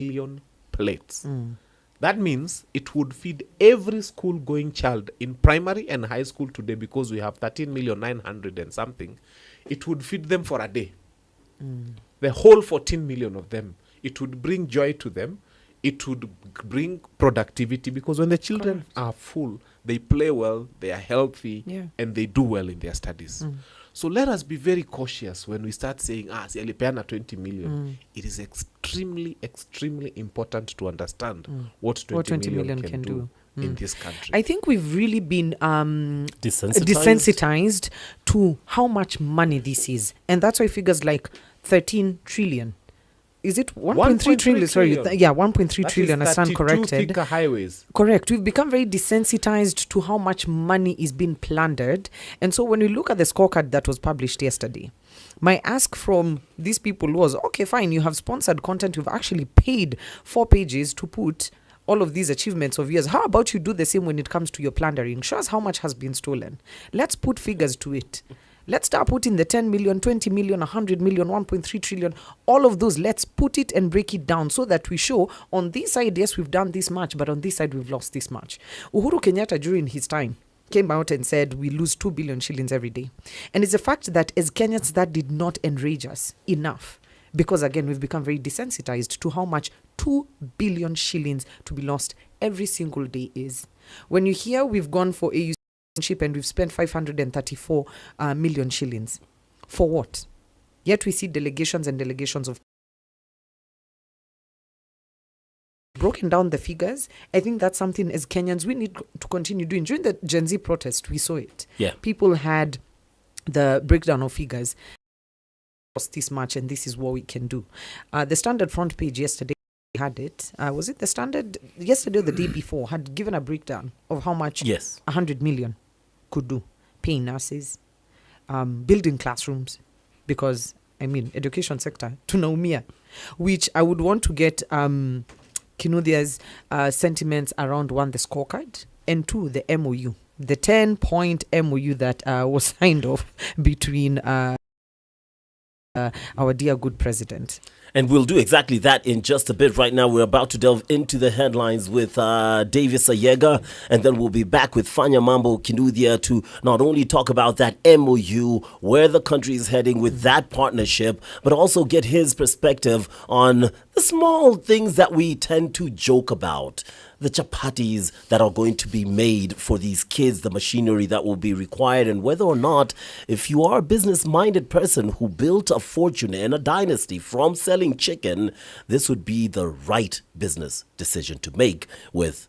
million plates. That means it would feed every school-going child in primary and high school today, because we have 13,900,000 and something. It would feed them for a day. The whole 14 million of them. It would bring joy to them. It would bring productivity, because when the children are full, they play well, they are healthy, and they do well in their studies. So let us be very cautious when we start saying, Alipeana 20 million. It is extremely, extremely important to understand what 20 million can do in this country. I think we've really been desensitized to how much money this is. And that's why figures like 13 trillion. Is it 1.3 trillion? Sorry, 1.3 trillion. I stand corrected. Highways. Correct. We've become very desensitized to how much money is being plundered. And so when we look at the scorecard that was published yesterday, my ask from these people was, okay, fine, you have sponsored content. You've actually paid 4 pages to put all of these achievements of yours. How about you do the same when it comes to your plundering? Show us how much has been stolen. Let's put figures to it. Let's start putting the 10 million, 20 million, 100 million, 1.3 trillion, all of those. Let's put it and break it down so that we show on this side, yes, we've done this much, but on this side, we've lost this much. Uhuru Kenyatta, during his time, came out and said we lose 2 billion shillings every day. And it's a fact that as Kenyans, that did not enrage us enough. Because again, we've become very desensitized to how much 2 billion shillings to be lost every single day is. When you hear we've gone for AU and we've spent 534 million shillings. For what? Yet we see delegations and delegations of broken down the figures. I think that's something as Kenyans we need to continue doing. During the Gen Z protest, we saw it. Yeah. People had the breakdown of figures. Cost this much and this is what we can do. The Standard front page yesterday had it. Was it the Standard yesterday or the day before? Had given a breakdown of how much 100 million could do. Paying nurses, building classrooms, because education sector tunaumia, which I would want to get Kinuthia's sentiments around, 1, the scorecard, and 2, the MOU, the 10-point MOU that was signed off between our dear good president. And we'll do exactly that in just a bit. Right now, we're about to delve into the headlines with Davis Ayega, and then we'll be back with Fanya Mambo Kinuthia to not only talk about that MOU, where the country is heading with that partnership, but also get his perspective on the small things that we tend to joke about. The chapatis that are going to be made for these kids, the machinery that will be required, and whether or not, if you are a business-minded person who built a fortune and a dynasty from selling chicken, this would be the right business decision to make with